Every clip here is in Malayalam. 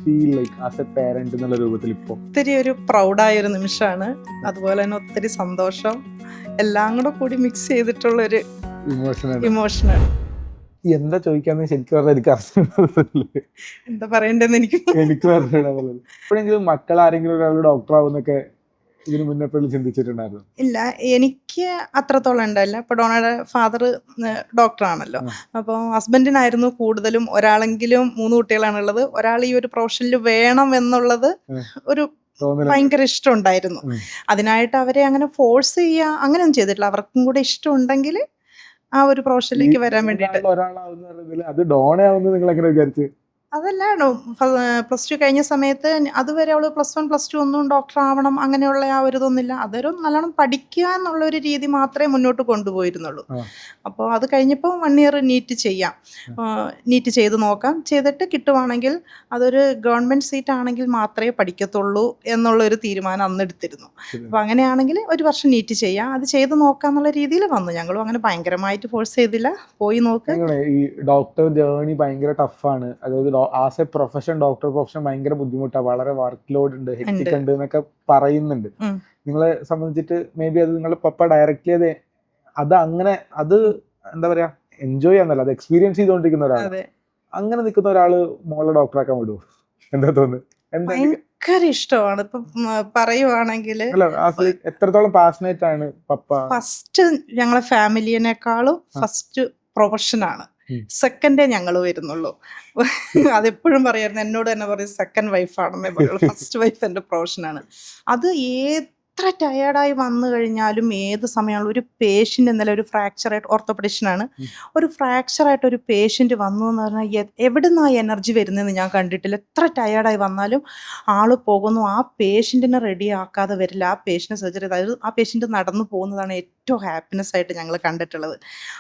Feel like as A parent എന്നുള്ള രൂപത്തിൽ ഇപ്പോ ഒത്തിരി ഒരു പ്രൗഡായ ഒരു നിമിഷമാണ്. അതുപോലെ തന്നെ ഒത്തിരി സന്തോഷം എല്ലാം കൂടെ കൂടി മിക്സ് ചെയ്തിട്ടുള്ളൊരു ഇമോഷനാണ്. ഇമോഷനാണ്. എന്താ ചോദിക്കാന്ന് ശരിക്കും പറഞ്ഞാൽ എനിക്ക് അറിയില്ല. എന്താ പറയണ്ടെന്ന് എനിക്ക് പറഞ്ഞില്ല. എപ്പോഴെങ്കിലും മക്കൾ ആരെങ്കിലും ഒരാൾ ഡോക്ടർ ആവുന്നൊക്കെ ഇതിന് മുന്നേ എപ്പോഴും ചിന്തിച്ചിട്ടുണ്ടായിരുന്നു? ഇല്ല, എനിക്ക് അത്രത്തോളം ഉണ്ടായില്ല. ഇപ്പോൾ ഡോണയുടെ ഫാദർ ഡോക്ടറാണല്ലോ. അപ്പോൾ ഹസ്ബൻഡിനായിരുന്നു കൂടുതലും. ഒരാളെങ്കിലും 3 കുട്ടികളാണുള്ളത്. ഒരാൾ ഈ ഒരു പ്രൊഫഷനിൽ വേണം എന്നുള്ളത് ഒരു ഭയങ്കര ഇഷ്ടമുണ്ടായിരുന്നു. അതിനായിട്ട് അവരെ അങ്ങനെ ഫോഴ്സ് ചെയ്യുക അങ്ങനെയൊന്നും ചെയ്തിട്ടില്ല. അവർക്കും കൂടെ ഇഷ്ടമുണ്ടെങ്കിൽ ആ ഒരു പ്രൊഫഷനിലേക്ക് വരാൻ വേണ്ടിയിട്ട്. ഒരാളാവുന്ന അത് ഡോണയാവുന്നത് നിങ്ങൾ എങ്ങനെ വിചാരിച്ചു? അതല്ല, പ്ലസ് ടു കഴിഞ്ഞ സമയത്ത് അതുവരെ അവള് +1 +2 ഒന്നും ഡോക്ടർ ആവണം അങ്ങനെയുള്ള ആ ഒരു ഇതൊന്നുമില്ല. അതൊരു നല്ലോണം പഠിക്കുക എന്നുള്ള ഒരു രീതി മാത്രമേ മുന്നോട്ട് കൊണ്ടുപോയിരുന്നുള്ളൂ. അപ്പോൾ അത് കഴിഞ്ഞപ്പോൾ 1 ഇയർ നീറ്റ് ചെയ്യാം, നീറ്റ് ചെയ്ത് നോക്കാം, ചെയ്തിട്ട് കിട്ടുവാണെങ്കിൽ അതൊരു ഗവൺമെൻറ് സീറ്റ് ആണെങ്കിൽ മാത്രമേ പഠിക്കത്തുള്ളൂ എന്നുള്ളൊരു തീരുമാനം അന്ന് എടുത്തിരുന്നു. അപ്പോൾ അങ്ങനെയാണെങ്കിൽ 1 വർഷം നീറ്റ് ചെയ്യാം, അത് ചെയ്ത് നോക്കാം എന്നുള്ള രീതിയിൽ വന്നു. ഞങ്ങളും അങ്ങനെ ഭയങ്കരമായിട്ട് ഫോഴ്സ് ചെയ്തില്ല, പോയി നോക്ക്. ഈ ഡോക്ടർ ജേർണി ഭയങ്കര ടഫാണ്. അതായത് as A profession doctor profession ഭയങ്കര ബുദ്ധിമുട്ടാണ്, വളരെ വർക്ക് ലോഡ് ഉണ്ട്, ഹെക്ടിക് ഉണ്ട് എന്നൊക്കെ പറയുന്നുണ്ട്. നിങ്ങളെ സംബന്ധിച്ചിട്ട് മേ ബി അത് നിങ്ങളുടെ പപ്പ ഡയറക്റ്റ്ലി അത് അങ്ങനെ അത് എന്താ പറയാ എൻജോയ് ചെയ്യാന്നല്ല, അത് എക്സ്പീരിയൻസ് ചെയ്തുകൊണ്ടിരിക്കുന്ന ഒരാൾ. അങ്ങനെ നിൽക്കുന്ന ഒരാള് മോളെ ഡോക്ടറാക്കാൻ വിടുവോ? എന്താ തോന്നുന്നു? ഭയങ്കര ഇഷ്ടമാണ്. ഇപ്പൊ പറയുവാണെങ്കിൽ എത്രത്തോളം പാഷനേറ്റ് ആണ് പപ്പ? ഫസ്റ്റ് ഞങ്ങളെ ഫാമിലിയെക്കാളും ഫസ്റ്റ് പ്രൊഫഷനാണ്, സെക്കൻഡേ ഞങ്ങൾ വരുന്നുള്ളൂ. അതെപ്പോഴും പറയായിരുന്നു, എന്നോട് തന്നെ പറയും സെക്കൻഡ് വൈഫാണെന്നേ പറയുള്ളൂ. ഫസ്റ്റ് വൈഫ് എൻ്റെ പ്രൊഫഷനാണ്. അത് എത്ര ടയേർഡായി വന്നു കഴിഞ്ഞാലും ഏത് സമയമുള്ള ഒരു പേഷ്യൻ്റ് ഇന്നലെ ഒരു ഫ്രാക്ചറായിട്ട്, ഓർത്തോപെഡിഷനാണ്, ഒരു ഫ്രാക്ചറായിട്ട് ഒരു പേഷ്യൻ്റ് വന്നു എന്ന് പറഞ്ഞാൽ എവിടെ നിന്നാണ് എനർജി വരുന്നതെന്ന് ഞാൻ കണ്ടിട്ടില്ല. എത്ര ടയേർഡായി വന്നാലും ആൾ പോകുന്നു, ആ പേഷ്യൻറ്റിനെ റെഡി ആക്കാതെ വരില്ല. ആ പേഷ്യൻ്റ് സർജറി, അതായത് ആ പേഷ്യൻ്റ് നടന്നു പോകുന്നതാണ് ഏറ്റവും ഹാപ്പിനെസ് ആയിട്ട് ഞങ്ങൾ കണ്ടിട്ടുള്ളത്.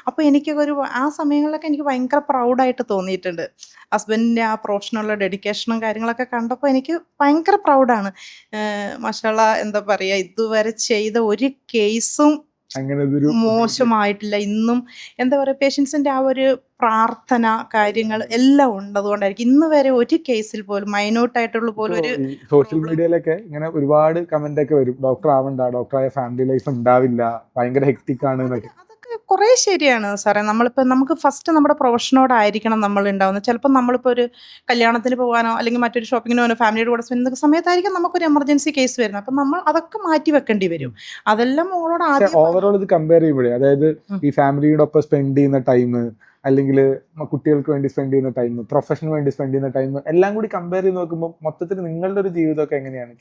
അപ്പോൾ എനിക്കൊരു ആ സമയങ്ങളിലൊക്കെ എനിക്ക് ഭയങ്കര പ്രൗഡായിട്ട് തോന്നിയിട്ടുണ്ട്. ഹസ്ബൻഡിൻ്റെ ആ പ്രൊഫഷനുള്ള ഡെഡിക്കേഷനും കാര്യങ്ങളൊക്കെ കണ്ടപ്പോൾ എനിക്ക് ഭയങ്കര പ്രൗഡാണ്. മാഷാഅള്ളാ, എന്താ പറയുക, ഇതുവരെ ചെയ്ത ഒരു കേസും മോശമായിട്ടില്ല. ഇന്നും എന്താ പറയുക, പേഷ്യൻസിൻ്റെ ആ ഒരു പ്രാർത്ഥന കാര്യങ്ങൾ എല്ലാം ഉണ്ട്. അതുകൊണ്ടായിരിക്കും ഇന്ന് വരെ ഒരു കേസിൽ പോലും മൈന്യൂട്ടായിട്ടുള്ള പോലും ഒരു. സോഷ്യൽ മീഡിയയിലൊക്കെ ഇങ്ങനെ ഒരുപാട് കമന്റ് ഒക്കെ വരും, ഡോക്ടർ ആവണ്ട, ഡോക്ടറായ ഫാമിലി ലൈഫ് ഉണ്ടാവില്ല, ഭയങ്കര ഹെക്ടിക് ആണ് എന്നൊക്കെ. കുറേ ശരിയാണ് സാറേ. നമ്മളിപ്പോൾ നമുക്ക് ഫസ്റ്റ് നമ്മുടെ പ്രൊഫഷനോടായിരിക്കണം നമ്മൾ ഉണ്ടാവുന്നത്. ചിലപ്പോൾ നമ്മളിപ്പോൾ ഒരു കല്യാണത്തിന് പോകാനോ അല്ലെങ്കിൽ മറ്റൊരു ഷോപ്പിങ്ങിനോ പോകാനോ ഫാമിലിയുടെ കൂടെ സ്പെൻഡ് ചെയ്യുന്ന സമയത്തായിരിക്കും നമുക്കൊരു എമർജൻസി കേസ് വരുന്നത്. അപ്പം നമ്മൾ അതൊക്കെ മാറ്റി വെക്കേണ്ടി വരും. അതെല്ലാം മോളോട് ആദ്യം ഓവറോൾ ഇത് കമ്പയർ ചെയ്യുമ്പോഴേ, അതായത് ഈ ഫാമിലിയോടൊപ്പം സ്പെൻഡ് ചെയ്യുന്ന ടൈം അല്ലെങ്കിൽ കുട്ടികൾക്ക് വേണ്ടി സ്പെൻഡ് ചെയ്യുന്ന ടൈം, പ്രൊഫഷന് വേണ്ടി സ്പെൻഡ് ചെയ്യുന്ന ടൈം എല്ലാം കൂടി കമ്പയർ ചെയ്ത് നോക്കുമ്പോൾ മൊത്തത്തിൽ നിങ്ങളുടെ ഒരു ജീവിതമൊക്കെ എങ്ങനെയാണ്?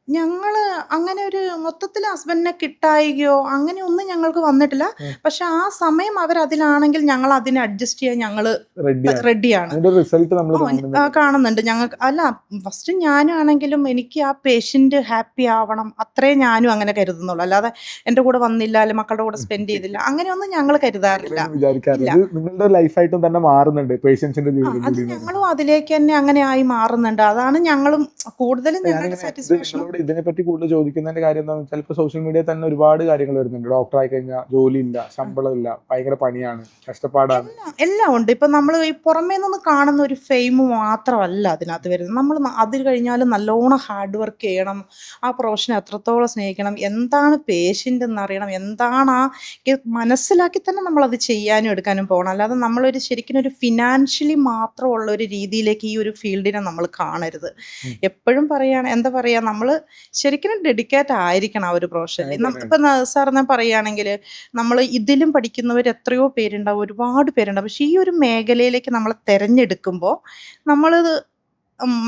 ഞങ്ങൾ അങ്ങനെ ഒരു മൊത്തത്തിൽ ഹസ്ബൻഡിനെ കിട്ടായികയോ അങ്ങനെ ഒന്നും ഞങ്ങൾക്ക് വന്നിട്ടില്ല. പക്ഷെ ആ സമയം അവരതിലാണെങ്കിൽ ഞങ്ങൾ അതിനെ അഡ്ജസ്റ്റ് ചെയ്യാൻ ഞങ്ങൾ റെഡിയാണ്. കാണുന്നുണ്ട് ഞങ്ങൾക്ക്. അല്ല, ഫസ്റ്റ് ഞാനും ആണെങ്കിലും എനിക്ക് ആ പേഷ്യൻ്റ് ഹാപ്പി ആവണം, അത്രേ ഞാനും അങ്ങനെ കരുതുന്നുള്ളൂ. അല്ലാതെ എൻ്റെ കൂടെ വന്നില്ല, അല്ലെങ്കിൽ മക്കളുടെ കൂടെ സ്പെൻഡ് ചെയ്തില്ല, അങ്ങനെയൊന്നും ഞങ്ങൾ കരുതാറില്ല. അത് ഞങ്ങളും അതിലേക്ക് തന്നെ അങ്ങനെ ആയി മാറുന്നുണ്ട്. അതാണ് ഞങ്ങളും കൂടുതലും ഞങ്ങളുടെ സാറ്റിസ്ഫാക്ഷൻ. ഇതിനെപ്പറ്റി കൂടുതൽ ചോദിക്കുന്നതിന്റെ കാര്യം എന്താണെന്ന് വെച്ചാൽ, ഇപ്പൊ സോഷ്യൽ മീഡിയയിൽ തന്നെ ഒരുപാട് കാര്യങ്ങൾ വരുന്നുണ്ട്. ഡോക്ടർ ആയി കഴിഞ്ഞാൽ ജോലിയില്ല, ശമ്പളമില്ല, ഭയങ്കര പണിയാണ്, കഷ്ടപ്പാടാണ്, എല്ലാം ഉണ്ട്. ഇപ്പൊ നമ്മൾ ഈ പുറമേ നിന്ന് കാണുന്ന ഒരു ഫെയിം മാത്രമല്ല അതിനകത്ത് വരുന്നത്. നമ്മൾ അതിൽ കഴിഞ്ഞാലും നല്ലോണം ഹാർഡ് വർക്ക് ചെയ്യണം, ആ പ്രൊഫഷനെ എത്രത്തോളം സ്നേഹിക്കണം, എന്താണ് പേഷ്യൻ്റ് എന്നറിയണം, എന്താണ് ആ മനസ്സിലാക്കി തന്നെ നമ്മളത് ചെയ്യാനും എടുക്കാനും പോകണം. അല്ലാതെ നമ്മളൊരു ശരിക്കും ഒരു ഫിനാൻഷ്യലി മാത്രമുള്ള ഒരു രീതിയിലേക്ക് ഈ ഒരു ഫീൽഡിനെ നമ്മൾ കാണരുത്. എപ്പോഴും പറയുകയാണ്, എന്താ പറയുക, നമ്മൾ ശരിക്കും ഡെഡിക്കേറ്റ് ആയിരിക്കണം ആ ഒരു പ്രൊഫഷനിൽ. ഇപ്പം സാർ ഞാൻ പറയുകയാണെങ്കിൽ, നമ്മൾ ഇതിലും പഠിക്കുന്നവർ എത്രയോ പേരുണ്ടാവും, ഒരുപാട് പേരുണ്ടാവും. പക്ഷേ ഈ ഒരു മേഖലയിലേക്ക് നമ്മൾ തിരഞ്ഞെടുക്കുമ്പോൾ നമ്മളത്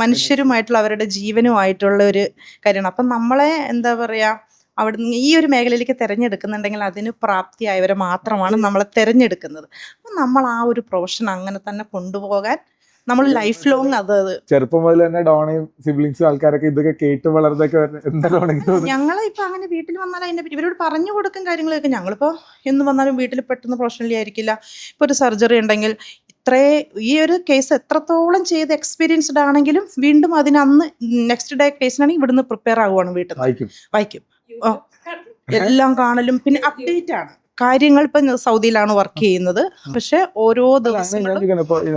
മനുഷ്യരുമായിട്ടുള്ള അവരുടെ ജീവനുമായിട്ടുള്ള ഒരു കാര്യമാണ്. അപ്പം നമ്മളെ എന്താ പറയുക, അവിടുന്ന് ഈ ഒരു മേഖലയിലേക്ക് തിരഞ്ഞെടുക്കുന്നുണ്ടെങ്കിൽ അതിന് പ്രാപ്തിയായവരെ മാത്രമാണ് നമ്മളെ തിരഞ്ഞെടുക്കുന്നത്. അപ്പം നമ്മൾ ആ ഒരു പ്രൊഫഷൻ അങ്ങനെ തന്നെ കൊണ്ടുപോകാൻ നമ്മൾ ലൈഫ് ലോങ് അത് ചെറുപ്പം മുതൽ തന്നെ ഡോണയും സിബ്ലിങ്സും ആൾക്കാരൊക്കെ ഇതൊക്കെ കേട്ട് വളർന്നൊക്കെ ഞങ്ങൾ ഇപ്പൊ അങ്ങനെ വീട്ടിൽ വന്നാൽ അതിനെ പറ്റി ഇവരോട് പറഞ്ഞു കൊടുക്കും കാര്യങ്ങളൊക്കെ. ഞങ്ങളിപ്പോ എന്ന് വന്നാലും വീട്ടിൽ പെട്ടെന്ന് പ്രൊഫഷണലി ആയിരിക്കില്ല. ഇപ്പൊ ഒരു സർജറി ഉണ്ടെങ്കിൽ ഈ ഒരു കേസ് എത്രത്തോളം ചെയ്ത് എക്സ്പീരിയൻസ്ഡ് ആണെങ്കിലും വീണ്ടും അതിനന്ന് നെക്സ്റ്റ് ഡേ കേസിനാണെങ്കിൽ ഇവിടുന്ന് പ്രിപ്പയർ ആകുവാണ്, വീട്ടിൽ വായിക്കും, എല്ലാം കാണലും പിന്നെ അപ്ഡേറ്റ് ആണ്. കാര്യങ്ങൾ ഇപ്പം സൗദിയിലാണ് വർക്ക് ചെയ്യുന്നത്. പക്ഷെ ഓരോ ദിവസങ്ങളും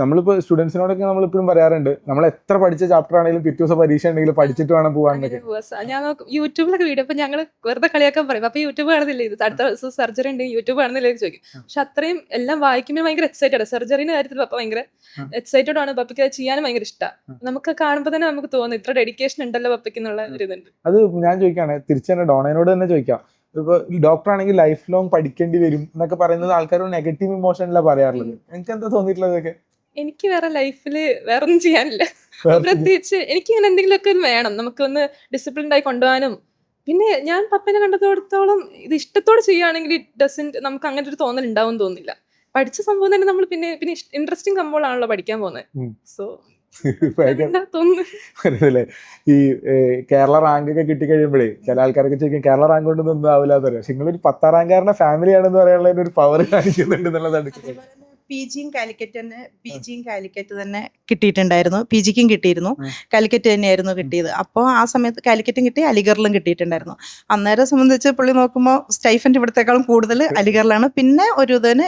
നമ്മളിപ്പോ സ്റ്റുഡൻസിനോടൊക്കെ നമ്മളിപ്പോഴും പറയാറുണ്ട്, നമ്മൾ എത്ര പഠിച്ച ചാപ്റ്റർ ആണെങ്കിലും പിറ്റേ ദിവസം പരീക്ഷ ഉണ്ടെങ്കിൽ പഠിച്ചിട്ട് വേണം പോകാനൊക്കെ. ഞാൻ യൂട്യൂബിലൊക്കെ വീഡിയോ അപ്പൊ ഞങ്ങൾ വെറുതെ കളിയാക്കാൻ പറയും, അപ്പൊ യൂട്യൂബ് കാണുന്നില്ല, ഇത് അടുത്ത ദിവസം സർജറി ഉണ്ടെങ്കിൽ യൂട്യൂബ് കാണുന്നില്ല ചോദിക്കും. പക്ഷെ അത്രയും എല്ലാം വായിക്കുമ്പോൾ ഭയങ്കര എക്സൈറ്റഡ്. സർജറിന്റെ കാര്യത്തിൽ പപ്പ ഭയങ്കര എക്സൈറ്റഡ് ആണ്. പപ്പയ്ക്ക് അത് ചെയ്യാനും ഭയങ്കര ഇഷ്ടമാണ്. നമുക്ക് കാണുമ്പോൾ തന്നെ നമുക്ക് തോന്നുന്നു ഇത്ര ഡെഡിക്കേഷൻ ഉണ്ടല്ലോ പപ്പയ്ക്ക് എന്നുള്ള ഒരു ഇതുണ്ട്. അത് ഞാൻ ചോദിക്കുകയാണ്, തിരിച്ചു തന്നെ ഡോണയോട് തന്നെ ചോദിക്കാം. ഇപ്പൊ ഡോക്ടർ ആണെങ്കിൽ ലൈഫ് ലോങ് പഠിക്കേണ്ടി വരും എന്നൊക്കെ പറയുന്നത് ആൾക്കാർ നെഗറ്റീവ് ഇമോഷനിലാണ് പറയാറുള്ളത്. എനിക്ക് എന്താ തോന്നിയിട്ടുള്ളതൊക്കെ? എനിക്ക് വേറെ ലൈഫില് വേറെ ഒന്നും ചെയ്യാനില്ല. പ്രത്യേകിച്ച് എനിക്ക് ഇങ്ങനെ എന്തെങ്കിലുമൊക്കെ വേണം, നമുക്കൊന്ന് ഡിസിപ്ലിൻഡ് ആയി കൊണ്ടുപോകാനും. പിന്നെ ഞാൻ പപ്പനെ കണ്ടത്തോടത്തോളം ഇത് ഇഷ്ടത്തോടെ ചെയ്യുകയാണെങ്കിൽ നമുക്ക് അങ്ങനെ ഒരു തോന്നൽ ഉണ്ടാവും തോന്നില്ല. പഠിച്ച സംഭവം തന്നെ നമ്മൾ പിന്നെ ഇൻട്രസ്റ്റിംഗ് സംഭവമാണല്ലോ പഠിക്കാൻ പോകുന്നത്. സോ മനസ്സിലെ ഈ കേരള റാങ്ക് ഒക്കെ കിട്ടിക്കഴിയുമ്പോഴേ ചില ആൾക്കാരൊക്കെ ചോദിക്കും കേരള റാങ്ക് കൊണ്ടൊന്നും ഒന്നും ആവില്ല എന്ന് പറയാം. പക്ഷെ നിങ്ങളൊരു 10ാം റാങ്കാരന്റെ ഫാമിലി ആണെന്ന് പറയാനുള്ള ഒരു പവർ കാണിക്കുന്നുണ്ട് എന്നുള്ളതാണ്. പി ജിയും കാലിക്കറ്റ് തന്നെ കിട്ടിയിട്ടുണ്ടായിരുന്നു. പി ജിക്കും കിട്ടിയിരുന്നു, കാലിക്കറ്റ് തന്നെയായിരുന്നു കിട്ടിയത്. അപ്പോൾ ആ സമയത്ത് കാലിക്കറ്റും കിട്ടി, അലിഗറിലും കിട്ടിയിട്ടുണ്ടായിരുന്നു. അന്നേരം സംബന്ധിച്ച് പുള്ളി നോക്കുമ്പോൾ സ്റ്റൈഫൻഡ് ഇവിടത്തേക്കാളും കൂടുതൽ അലിഗറിലാണ്. പിന്നെ ഒരു ഇതിന്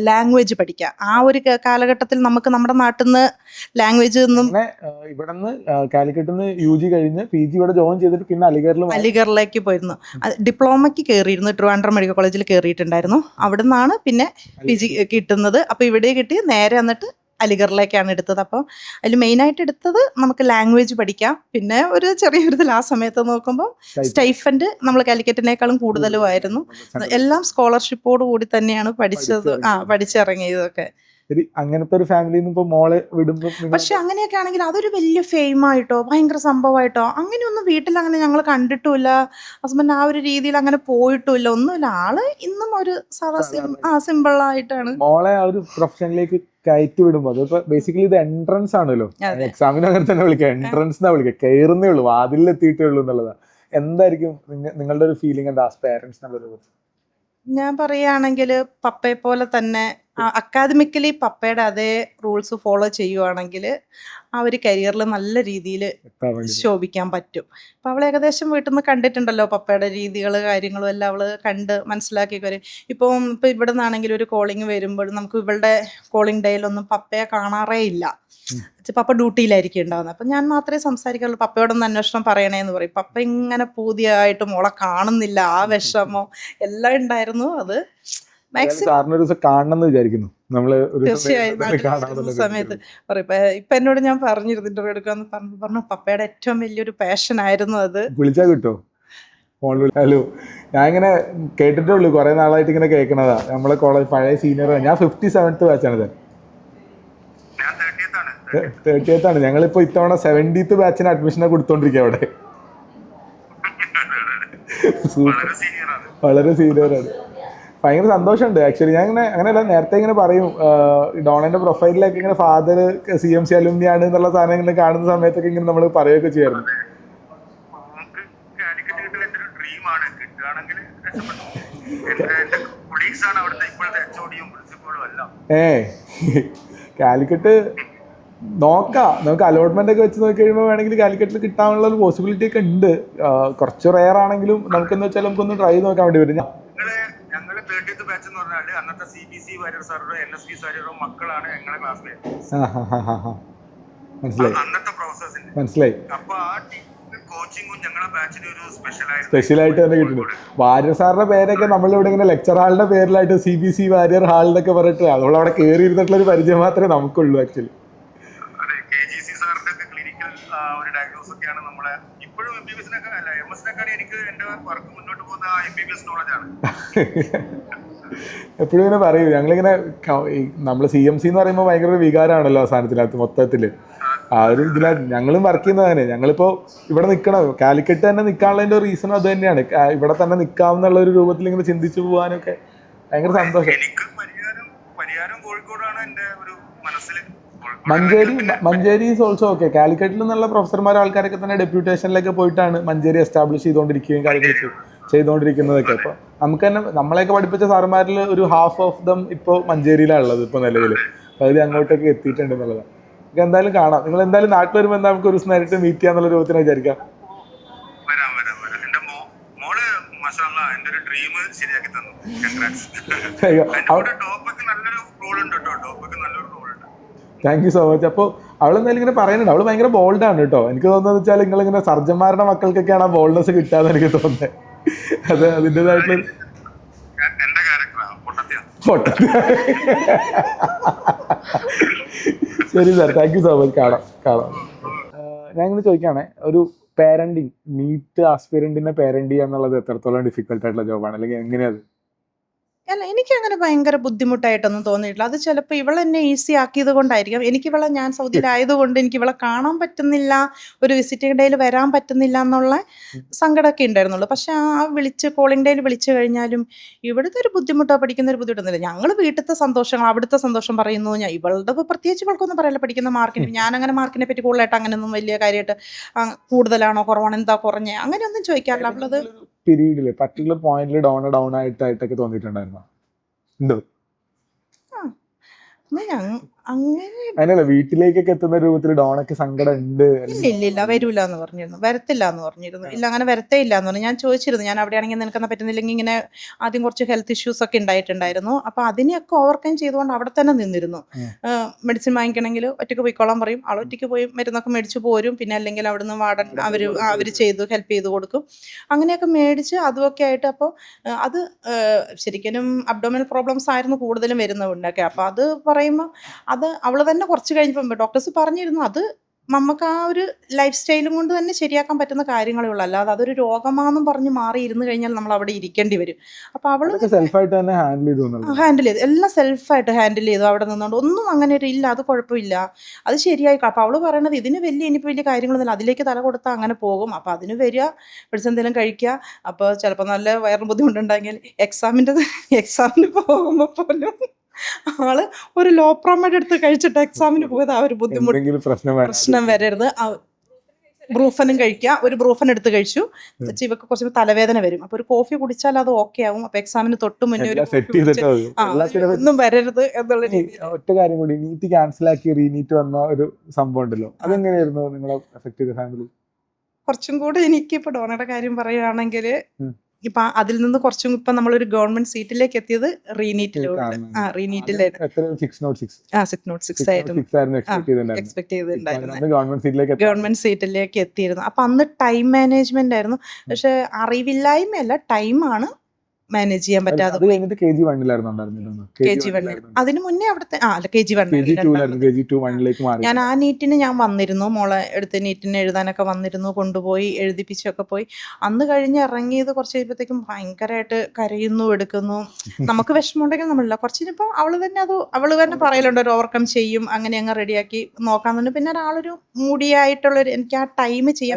ലാംഗ്വേജ് പഠിക്കുക. ആ ഒരു കാലഘട്ടത്തിൽ നമുക്ക് നമ്മുടെ നാട്ടിൽ നിന്ന് ലാംഗ്വേജ് ഒന്നും ഇവിടെ നിന്ന് കാലിക്കറ്റിൽ നിന്ന് UG കഴിഞ്ഞ് PG ഇവിടെ ജോയിൻ ചെയ്തിട്ട് പിന്നെ അലിഗറിലേക്ക് പോയിരുന്നു. ഡിപ്ലോമയ്ക്ക് കയറിയിരുന്നു, ട്രിവാൻഡ്രം മെഡിക്കൽ കോളേജിൽ കയറിയിട്ടുണ്ടായിരുന്നു. അവിടെ നിന്നാണ് പിന്നെ PG കിട്ടുന്നത്. അപ്പോൾ ഇവിടെ കിട്ടി നേരെ വന്നിട്ട് അലിഗറിലേക്കാണ് എടുത്തത്. അപ്പോൾ അതിൽ മെയിനായിട്ട് എടുത്തത് നമുക്ക് ലാംഗ്വേജ് പഠിക്കാം. പിന്നെ ഒരു ചെറിയൊരിതിൽ ആ സമയത്ത് നോക്കുമ്പോൾ സ്റ്റൈഫൻഡ് നമ്മൾ കാലിക്കറ്റിനേക്കാളും കൂടുതലുമായിരുന്നു. എല്ലാം സ്കോളർഷിപ്പോട് കൂടി തന്നെയാണ് പഠിച്ചിറങ്ങിയതൊക്കെ. അങ്ങനത്തെ ഒരു ഫാമിലിയിൽ നിന്ന് മോളെ വിടുമ്പോൾ പക്ഷെ അങ്ങനെയൊക്കെ ആണെങ്കിൽ അതൊരു വലിയ ഫെയിമായിട്ടോ ഭയങ്കര സംഭവമായിട്ടോ അങ്ങനെയൊന്നും വീട്ടിൽ അങ്ങനെ ഞങ്ങൾ കണ്ടിട്ടുമില്ല. ഹസ്ബൻഡ് ആ ഒരു രീതിയിൽ അങ്ങനെ പോയിട്ടുമില്ല, ഒന്നുമില്ല. ആള് ഇന്നും ഒരു സാധാ സിമ്പിളായിട്ടാണ് മോളെ ആ ഒരു പ്രൊഫഷനിലേക്ക് കയറ്റി വിടുമ്പോൾ. അതിപ്പോ ബേസിക്കലി ഇത് എൻട്രൻസ് ആണല്ലോ, എക്സാമിന് അങ്ങനെ തന്നെ വിളിക്കുക, എൻട്രൻസ് എന്നാ വിളിക്കുക, കയറുന്നേ ഉള്ളൂ, വാതിലെത്തിയിട്ടേ ഉള്ളൂ എന്നുള്ളതാണ്. എന്തായിരിക്കും നിങ്ങളുടെ ഒരു ഫീലിംഗ് എന്താ പേരൻസ് എന്നുള്ളൊരു? ഞാൻ പറയുകയാണെങ്കിൽ പപ്പയെ പോലെ തന്നെ അക്കാദമിക്കലി പപ്പയുടെ അതേ റൂൾസ് ഫോളോ ചെയ്യുവാണെങ്കിൽ ആ ഒരു കരിയറിൽ നല്ല രീതിയിൽ ശോഭിക്കാൻ പറ്റും. അപ്പോൾ അവൾ ഏകദേശം വീട്ടിൽ നിന്ന് കണ്ടിട്ടുണ്ടല്ലോ പപ്പയുടെ രീതികൾ കാര്യങ്ങളും എല്ലാം അവൾ കണ്ട് മനസ്സിലാക്കി വരും. ഇപ്പോൾ ഇവിടെ നിന്നാണെങ്കിൽ ഒരു കോളിങ് വരുമ്പോൾ നമുക്ക് ഇവളുടെ കോളിംഗ് ഡേയിലൊന്നും പപ്പയെ കാണാറേ ഇല്ല. പപ്പ ഡ്യൂട്ടിയിലായിരിക്കും ഉണ്ടാവുന്നത്. അപ്പം ഞാൻ മാത്രമേ സംസാരിക്കാറുള്ളൂ. പപ്പയോടൊന്ന് അന്വേഷണം പറയണേന്ന് പറയും. പപ്പ ഇങ്ങനെ പൂതിയായിട്ട് മോളെ കാണുന്നില്ല, ആ വിഷമോ എല്ലാം ഉണ്ടായിരുന്നു. അത് വിചാരിക്കുന്നു തീർച്ചയായും സമയത്ത് പറയും. ഇപ്പൊ എന്നോട് ഞാൻ പറഞ്ഞിരുന്നു ഇന്റർവ്യൂ എടുക്കാന്ന് പറഞ്ഞു പപ്പയുടെ ഏറ്റവും വലിയൊരു പാഷൻ ആയിരുന്നു അത്. വിളിച്ചാ കിട്ടോ? ഹലോ, ഞാൻ ഇങ്ങനെ കേട്ടിട്ടേ ഉള്ളൂ, കുറെ നാളായിട്ട് ഇങ്ങനെ കേൾക്കണതാ. നമ്മളെ കോളേജ് പഴയ സീനിയർ, ഞാൻ 57th ബാച്ചാണിത്, 30th ആണ്. ഞങ്ങളിപ്പോ ഇത്തവണ 70th ബാച്ചിന് അഡ്മിഷനെ കൊടുത്തോണ്ടിരിക്കുക അവിടെ. വളരെ സീനിയറാണ്. ഭയങ്കര സന്തോഷമുണ്ട് ആക്ച്വലി. ഞാൻ ഇങ്ങനെ അങ്ങനെയല്ല, നേരത്തെ ഇങ്ങനെ പറയും ഡോണന്റെ പ്രൊഫൈലിലൊക്കെ ഇങ്ങനെ ഫാദർ CMC അലുമിനി ആണ് എന്നുള്ള സാധനം ഇങ്ങനെ കാണുന്ന സമയത്തൊക്കെ ഇങ്ങനെ നമ്മൾ പറയുകയൊക്കെ ചെയ്യായിരുന്നു. കാലിക്കറ്റ് നോക്കാം, നമുക്ക് അലോട്ട്മെന്റ് ഒക്കെ വെച്ച് നോക്കി കഴിയുമ്പോൾ വേണമെങ്കിൽ കാലിക്കറ്റിൽ കിട്ടാനുള്ള ഒരു പോസിബിലിറ്റി ഒക്കെ ഉണ്ട്. കുറച്ച് റെയർ ആണെങ്കിലും നമുക്കെന്ന് വെച്ചാൽ നമുക്കൊന്ന് ട്രൈ നോക്കാൻ വേണ്ടി വരും. ഞങ്ങള് 30th ബാച്ച് എന്ന് പറഞ്ഞാല് അന്നത്തെ CBC വാര്യർ സാറോ NSP സാറോ മക്കളാണ് ഞങ്ങളെ ക്ലാസ്സിലെ. അന്നത്തെ പ്രൊഫസേഴ്സിന്റെ മനസ്സിലായി. അപ്പൊ ആ കോച്ചിങ്ങും ഞങ്ങളെ ബാച്ചിന് ഒരു സ്പെഷ്യലായിട്ട് തന്നെ കിട്ടുന്നു. വാര്യർ സാറിന്റെ പേരൊക്കെ നമ്മളിവിടെ ഇങ്ങനെ ലെക്ചർ ഹാളിന്റെ പേരിലായിട്ട് CBC വാര്യർ ഹാളിലൊക്കെ പറഞ്ഞിട്ട് നമ്മളവിടെ കയറി ഇരുന്നിട്ടുള്ള ഒരു പരിചയം മാത്രമേ നമുക്കുള്ളൂ ആക്ച്വലി. അതെ, KGC സാറിന്റെ ഒക്കെ ക്ലിനിക്കൽ ഒരു ഡയഗ്നോസ് ഒക്കെയാണ് നമ്മളെ ഇപ്പോഴും MBBS-നൊക്കെ അല്ല MS-നൊക്കെ എനിക്ക് എന്റെ വർക്ക് മുന്നോട്ട് പോകുന്ന MBBS നോളജാണ്. എപ്പോഴും ഇങ്ങനെ പറയൂ, ഞങ്ങളിങ്ങനെ നമ്മൾ CMC എന്ന് പറയുമ്പോൾ ഭയങ്കര വികാരമാണല്ലോ ആ സാധനത്തിനകത്ത് മൊത്തത്തില്. ആ ഒരു ഇതിലാ ഞങ്ങളും വർക്ക് ചെയ്യുന്നത്. തന്നെ ഞങ്ങളിപ്പോ ഇവിടെ നിൽക്കണം, കാലിക്കറ്റ് തന്നെ നിൽക്കാനുള്ളതിന്റെ റീസൺ അത് തന്നെയാണ്. ഇവിടെ തന്നെ നിൽക്കാമെന്നുള്ള ഒരു രൂപത്തിൽ ഇങ്ങനെ ചിന്തിച്ചു പോകാനൊക്കെ ഭയങ്കര സന്തോഷം. പരിഹാരം കോഴിക്കോടാണ് എന്റെ ഒരു മനസ്സിൽ. Manjeri is also okay. കാലിക്കറ്റിൽ നിന്നുള്ള പ്രൊഫസർമാർ ആൾക്കാരൊക്കെ തന്നെ ഡെപ്യൂട്ടേഷനിലൊക്കെ പോയിട്ടാണ് മഞ്ചേരി എസ്റ്റാബ്ലിഷ് ചെയ്തുകൊണ്ടിരിക്കുകയും കാര്യങ്ങൾ ചെയ്തുകൊണ്ടിരിക്കുന്നതൊക്കെ. അപ്പോൾ നമുക്ക് തന്നെ നമ്മളെയൊക്കെ പഠിപ്പിച്ച സാറുമാരിൽ ഒരു ഹാഫ് ഓഫ് ദം ഇപ്പോൾ മഞ്ചേരിയിലാണ് ഉള്ളത് ഇപ്പോൾ നിലവിൽ. അപ്പോൾ അതിൽ അങ്ങോട്ടേക്ക് എത്തിയിട്ടുണ്ട് എന്നുള്ളതാണ്. നമുക്ക് എന്തായാലും കാണാം. നിങ്ങൾ എന്തായാലും നാട്ടിൽ വരുമ്പോൾ നമുക്ക് ഒരു നേരിട്ട് മീറ്റ് ചെയ്യാന്നുള്ള രൂപത്തിന് വിചാരിക്കാം. മാഷാഅല്ലാ എന്റെ ഒരു ഡ്രീം ശരിയാക്കി തന്നു. കൺഗ്രാറ്റ്സ്. അയ്യോ, അതിന്റെ കൂടെ ടോപ്പൊക്കെ നല്ലൊരു റോൾ ഉണ്ട് കേട്ടോ. ടോപ്പൊക്കെ നല്ലൊരു റോൾ ഉണ്ട്. Thank you so much. അപ്പോൾ അവളെന്തായാലും ഇങ്ങനെ പറയുന്നുണ്ട്, അവള് ഭയങ്കര ബോൾഡാണ് കേട്ടോ. എനിക്ക് തോന്നുന്നത് വെച്ചാൽ നിങ്ങളിങ്ങനെ സർജന്മാരുടെ മക്കൾക്കൊക്കെയാണ് ആ ബോൾഡ്നെസ് കിട്ടാന്ന് എനിക്ക് തോന്നുന്നത്. അത് അതിൻ്റെതായിട്ടുള്ള എന്റെ ക്യാരക്ടറാ പൊട്ടത്തിയ. ശരി sir, thank you so much. കാണാം. ഞാൻ ഇങ്ങനെ ചോദിക്കുകയാണെ, ഒരു പേരന്റിങ്, നീറ്റ് ആസ്പിരന്റിനെ പേരന്റ് ചെയ്യുക എന്നുള്ളത് എത്രത്തോളം ഡിഫിക്കൽട്ട് ആയിട്ടുള്ള ജോബാണ്, അല്ലെങ്കിൽ എങ്ങനെയത്? അല്ല, എനിക്കങ്ങനെ ഭയങ്കര ബുദ്ധിമുട്ടായിട്ടൊന്നും തോന്നിയിട്ടില്ല. അത് ചിലപ്പോൾ ഇവളെന്നെ ഈസി ആക്കിയത് കൊണ്ടായിരിക്കാം. എനിക്കിവളെ ഞാൻ സൗദിയിലായതുകൊണ്ട് എനിക്കിവളെ കാണാൻ പറ്റുന്നില്ല, ഒരു വിസിറ്റിംഗ് ഡേയിൽ വരാൻ പറ്റുന്നില്ല എന്നുള്ള സങ്കടമൊക്കെ ഉണ്ടായിരുന്നുള്ളൂ. പക്ഷെ വിളിച്ച് കോളിംഗ് ഡേയിൽ വിളിച്ചു കഴിഞ്ഞാലും ഇവിടുത്തെ ഒരു ബുദ്ധിമുട്ടോ പഠിക്കുന്ന ഒരു ബുദ്ധിമുട്ടൊന്നുമില്ല. ഞങ്ങൾ വീട്ടിലത്തെ സന്തോഷങ്ങൾ, അവിടുത്തെ സന്തോഷം പറയുന്നു. ഞാൻ ഇവളുടെ ഇപ്പോൾ പ്രത്യേകിച്ച് ഇവൾക്കൊന്നും പറയില്ല പഠിക്കുന്ന മാർക്കിന്. ഞാനങ്ങനെ മാർക്കിനെ പറ്റി കൂടുതലായിട്ട് അങ്ങനെയൊന്നും വലിയ കാര്യമായിട്ട് കൂടുതലാണോ കുറവാണോ എന്താ കുറഞ്ഞേ അങ്ങനെയൊന്നും ചോദിക്കാറില്ല. അവളത് പീരീഡില് പർട്ടിക്കുലർ പോയിന്റിൽ ഡൗൺ ആയിട്ടൊക്കെ തോന്നിയിട്ടുണ്ടായിരുന്നോ? ഉണ്ടോ? അങ്ങനെ അങ്ങനെയല്ല, വീട്ടിലേക്കൊക്കെ എത്തുന്ന രൂപത്തിൽ ഡോണൊക്കെ സങ്കടം ഉണ്ട്. ഇല്ല വരൂല എന്ന് പറഞ്ഞിരുന്നു, വരത്തില്ല എന്ന് പറഞ്ഞിരുന്നു. ഇല്ല, അങ്ങനെ വരത്തേ ഇല്ല എന്ന് പറഞ്ഞു. ഞാൻ ചോദിച്ചിരുന്നു, ഞാൻ അവിടെയാണെങ്കിൽ നിനക്കെന്നാ പറ്റുന്നില്ലെങ്കിൽ ഇങ്ങനെ ആദ്യം കുറച്ച് ഹെൽത്ത് ഇഷ്യൂസ് ഒക്കെ ഉണ്ടായിട്ടുണ്ടായിരുന്നു. അപ്പോൾ അതിനെയൊക്കെ ഓവർകം ചെയ്തുകൊണ്ട് അവിടെ തന്നെ നിന്നിരുന്നു. മെഡിസിൻ വാങ്ങിക്കണമെങ്കിൽ ഒറ്റയ്ക്ക് പോയിക്കോളാൻ പറയും, ആൾ ഒറ്റയ്ക്ക് പോയി മരുന്നൊക്കെ മേടിച്ച് പോരും. പിന്നെ അല്ലെങ്കിൽ അവിടുന്ന് വാർഡൻ അവർ ചെയ്തു ഹെൽപ്പ് ചെയ്ത് കൊടുക്കും. അങ്ങനെയൊക്കെ മേടിച്ച് അതുമൊക്കെ ആയിട്ട്. അപ്പോൾ അത് ശരിക്കും അബ്ഡോമിനൽ പ്രോബ്ലംസ് ആയിരുന്നു കൂടുതലും വരുന്നതുകൊണ്ടൊക്കെ. അപ്പോൾ അത് പറയുമ്പോൾ അത് അവൾ തന്നെ കുറച്ച് കഴിഞ്ഞപ്പം ഡോക്ടേഴ്സ് പറഞ്ഞിരുന്നു, അത് നമുക്ക് ആ ഒരു ലൈഫ് സ്റ്റൈലും കൊണ്ട് തന്നെ ശരിയാക്കാൻ പറ്റുന്ന കാര്യങ്ങളേ ഉള്ളൂ. അല്ലാതെ അതൊരു രോഗമാണെന്നും പറഞ്ഞ് മാറി ഇരുന്ന് കഴിഞ്ഞാൽ നമ്മൾ അവിടെ ഇരിക്കേണ്ടി വരും. അപ്പോൾ അവൾ സെൽഫായിട്ട് തന്നെ ഹാൻഡിൽ ചെയ്തു, എല്ലാം സെൽഫായിട്ട് ഹാൻഡിൽ ചെയ്തു. അവിടെ നിന്നുകൊണ്ട് ഒന്നും അങ്ങനെ ഒരു ഇല്ല, അത് കുഴപ്പമില്ല, അത് ശരിയായി. അപ്പോൾ അവൾ പറയണത് ഇതിന് ഇനിയിപ്പോൾ വലിയ കാര്യങ്ങളൊന്നുമില്ല, അതിലേക്ക് തല കൊടുത്താൽ അങ്ങനെ പോകും. അപ്പോൾ അതിന് വരിക, പിടിച്ച് എന്തെങ്കിലും കഴിക്കുക. അപ്പോൾ ചിലപ്പോൾ നല്ല വയറിന് ബുദ്ധിമുട്ടുണ്ടെങ്കിൽ എക്സാമിന് പോകുമ്പോൾ പോലും ആള് ഒരു ലോ പ്രൊമേഡ് എടുത്ത് കഴിച്ചിട്ട് എക്സാമിന് പോയത് ആ ഒരു ബുദ്ധിമുട്ട് പ്രശ്നം വരരുത്. ബ്രൂഫനും കഴിക്കുക, ഒരു ബ്രൂഫൻ എടുത്ത് കഴിച്ചു. ഇവക്ക് കുറച്ച് തലവേദന വരും, അപ്പോൾ ഒരു കോഫി കുടിച്ചാൽ അത് ഓക്കെ ആവും. അപ്പോൾ എക്സാമിന് തൊട്ട് മുന്നേ ഒന്നും വരരുത് എന്നുള്ള രീതി. ഒറ്റ കാര്യം കൂടി, നീറ്റ് ക്യാൻസൽ ആക്കി റീനീറ്റ് വന്ന ഒരു സംഭവം ഉണ്ടല്ലോ, അതെങ്ങനെയായിരുന്നു നിങ്ങളെ എഫക്ട് ചെയ്ത ഫാമിലി? കുറച്ചും കൂടെ എനിക്കിപ്പോൾ ഡോണയുടെ കാര്യം പറയുകയാണെങ്കിൽ ഇപ്പൊ അതിൽ നിന്ന് കുറച്ചും ഇപ്പൊ നമ്മളൊരു ഗവൺമെന്റ് സീറ്റിലേക്ക് എത്തിയത് റീനീറ്റിലായിരുന്നു. എക്സ്പെക്ട് ചെയ്തിട്ടുണ്ടായിരുന്നു ഗവൺമെന്റ് സീറ്റിലേക്ക് എത്തിയിരുന്നു. അപ്പൊ അന്ന് ടൈം മാനേജ്മെന്റ് ആയിരുന്നു. പക്ഷെ അറിവില്ലായ്മയല്ല, ടൈമാണ് മാനേജ് ചെയ്യാൻ പറ്റാതെ. അതിന് മുന്നേ അവിടുത്തെ ഞാൻ ആ നീറ്റിന് ഞാൻ വന്നിരുന്നു, മോളെ എടുത്ത് നീറ്റിന് എഴുതാനൊക്കെ വന്നിരുന്നു, കൊണ്ടുപോയി എഴുതിപ്പിച്ചൊക്കെ പോയി. അന്ന് കഴിഞ്ഞ് ഇറങ്ങിയത് കുറച്ച് കഴിയുമ്പോഴത്തേക്കും ഭയങ്കരമായിട്ട് കരയുന്നു, എടുക്കുന്നു. നമുക്ക് വിഷമമുണ്ടെങ്കിൽ നമ്മളില്ല, കുറച്ചിപ്പോൾ അവള് തന്നെ പറയലുണ്ട്, ഒരു ഓവർകം ചെയ്യും, അങ്ങനെ അങ്ങ് റെഡിയാക്കി നോക്കാന്നുണ്ട്. പിന്നെ ഒരാളൊരു മൂടിയായിട്ടുള്ളൊരു എനിക്ക് ആ ടൈം ചെയ്യാൻ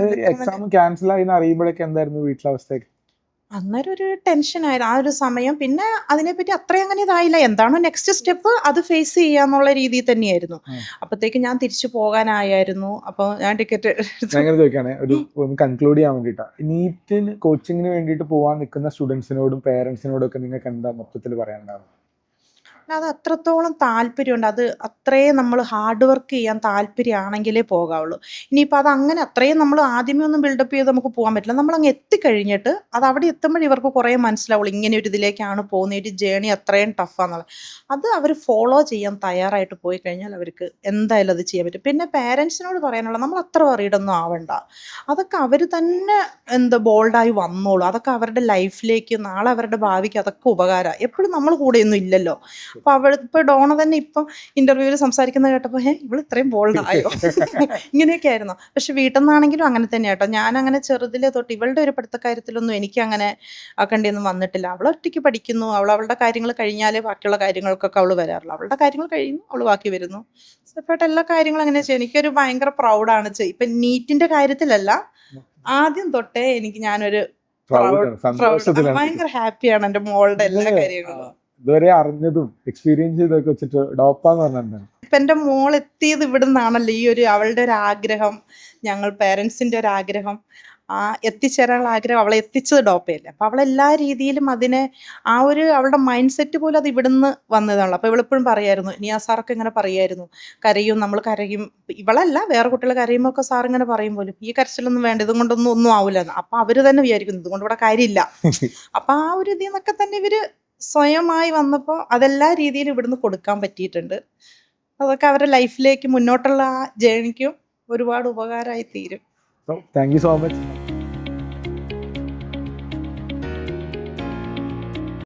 അന്നേരം ഒരു ടെൻഷനായിരുന്നു ആ ഒരു സമയം. പിന്നെ അതിനെപ്പറ്റി അത്രയും അങ്ങനെ ഇതായില്ല, എന്താണോ നെക്സ്റ്റ് സ്റ്റെപ്പ് അത് ഫേസ് ചെയ്യാന്നുള്ള രീതിയിൽ തന്നെയായിരുന്നു. അപ്പോഴത്തേക്ക് ഞാൻ തിരിച്ചു പോകാനായിരുന്നു. അപ്പോൾ ഞാൻ ടിക്കറ്റ് കൺക്ലൂഡ് ചെയ്യാൻ വേണ്ടിട്ടാ, നീറ്റിന് കോച്ചിങ്ങിന് വേണ്ടിയിട്ട് പോകാൻ നിൽക്കുന്ന സ്റ്റുഡൻസിനോടും പേരൻസിനോടും ഒക്കെ നിങ്ങൾക്ക് എന്താ മൊത്തത്തിൽ പറയാനുണ്ടാവും? അത് അത്രത്തോളം താല്പര്യമുണ്ട്, അത് അത്രയും നമ്മൾ ഹാർഡ് വർക്ക് ചെയ്യാൻ താല്പര്യമാണെങ്കിലേ പോകാവുള്ളൂ. ഇനിയിപ്പോൾ അത് അങ്ങനെ അത്രയും നമ്മൾ ആദ്യമേ ഒന്നും ബിൽഡപ്പ് ചെയ്ത് നമുക്ക് പോകാൻ പറ്റില്ല. നമ്മളങ്ങ് എത്തിക്കഴിഞ്ഞിട്ട് അത് അവിടെ എത്തുമ്പോൾ ഇവർക്ക് കുറേ മനസ്സിലാവുള്ളൂ, ഇങ്ങനെ ഒരു ഇതിലേക്കാണ് പോകുന്നത്, ഒരു ജേണി അത്രയും ടഫാന്നുള്ളത്. അത് അവർ ഫോളോ ചെയ്യാൻ തയ്യാറായിട്ട് പോയി കഴിഞ്ഞാൽ അവർക്ക് എന്തായാലും അത് ചെയ്യാൻ പറ്റും. പിന്നെ പേരൻസിനോട് പറയാനുള്ള, നമ്മൾ അത്ര വറീഡൊന്നും ആവണ്ട, അതൊക്കെ അവർ തന്നെ ബോൾഡായി വന്നോളൂ. അതൊക്കെ അവരുടെ ലൈഫിലേക്ക്, നാളെ അവരുടെ ഭാവിക്ക് അതൊക്കെ ഉപകാരമാണ്. എപ്പോഴും നമ്മൾ കൂടെയൊന്നും ഇല്ലല്ലോ. അപ്പോൾ ഇപ്പോൾ ഡോണ തന്നെ ഇപ്പം ഇന്റർവ്യൂവിൽ സംസാരിക്കുന്നത് കേട്ടപ്പോൾ ഇവൾ ഇത്രയും ബോൾഡായോ ഇങ്ങനെയൊക്കെ ആയിരുന്നു. പക്ഷെ വീട്ടിൽ നിന്നാണെങ്കിലും അങ്ങനെ തന്നെ കേട്ടോ. ഞാനങ്ങനെ ചെറുതിലെ തൊട്ട് ഇവളുടെ ഒരു പഠിത്തക്കാര്യത്തിലൊന്നും എനിക്ക് അങ്ങനെ ആക്കേണ്ടിയൊന്നും വന്നിട്ടില്ല. അവൾ ഒറ്റയ്ക്ക് പഠിക്കുന്നു, അവളുടെ കാര്യങ്ങൾ കഴിഞ്ഞാലേ ബാക്കിയുള്ള കാര്യങ്ങൾക്കൊക്കെ അവൾ വരാറുള്ളൂ. അവളുടെ കാര്യങ്ങൾ കഴിയുന്നു, അവൾ ബാക്കി വരുന്നു. സെപ്പറേറ്റ് എല്ലാ കാര്യങ്ങളും അങ്ങനെ ചെയ്യും. എനിക്കൊരു ഭയങ്കര പ്രൗഡാണ്. ഇപ്പം നീറ്റിന്റെ കാര്യത്തിലല്ല, ആദ്യം തൊട്ടേ ഞാനൊരു ഭയങ്കര ഹാപ്പിയാണ് എൻ്റെ മോളുടെ എല്ലാ കാര്യങ്ങളും. ഇതുവരെ അറിഞ്ഞതും എക്സ്പീരിയൻസ് ചെയ്തൊക്കെ വെച്ചിട്ട് ഡോപ്പാന്ന് പറഞ്ഞാൽ ഇപ്പൊ എൻ്റെ മോൾ എത്തിയത് ഇവിടെ നിന്നാണല്ലോ. ഈ ഒരു അവളുടെ ഒരു ആഗ്രഹം, ഞങ്ങൾ പേരൻസിന്റെ ഒരു ആഗ്രഹം, എത്തിച്ചേരാനുള്ള ആഗ്രഹം അവളെ എത്തിച്ചത് ഡോപ്പയല്ലേ. അപ്പോൾ അവളെല്ലാ രീതിയിലും അതിനെ അവളുടെ മൈൻഡ് സെറ്റ് പോലും അത് ഇവിടുന്ന് വന്നതാണല്ലോ. അപ്പോൾ ഇവളെപ്പോഴും പറയായിരുന്നു, നിയാ സാറൊക്കെ ഇങ്ങനെ പറയായിരുന്നു, കരയും, നമ്മൾ കരയും, ഇവളല്ല വേറെ കുട്ടികൾ കരയുമ്പോൾ ഒക്കെ സാർ ഇങ്ങനെ പറയും പോലും, ഈ കരച്ചിലൊന്നും വേണ്ട, ഇതും കൊണ്ടൊന്നും ഒന്നും ആവില്ലെന്ന്. അപ്പോൾ അവർ തന്നെ വിചാരിക്കുന്നു ഇതുകൊണ്ട് ഇവിടെ കാര്യമില്ല. അപ്പോൾ ഒരു ഇതിൽ നിന്നൊക്കെ തന്നെ ഇവർ സ്വയമായി വന്നപ്പോൾ അതെല്ലാ രീതിയിലും ഇവിടുന്ന് കൊടുക്കാൻ പറ്റിയിട്ടുണ്ട്. അതൊക്കെ അവരുടെ ലൈഫിലേക്ക് മുന്നോട്ടുള്ള ആ ജേണിക്കും ഒരുപാട് ഉപകാരമായി തീരും. Thank you so much.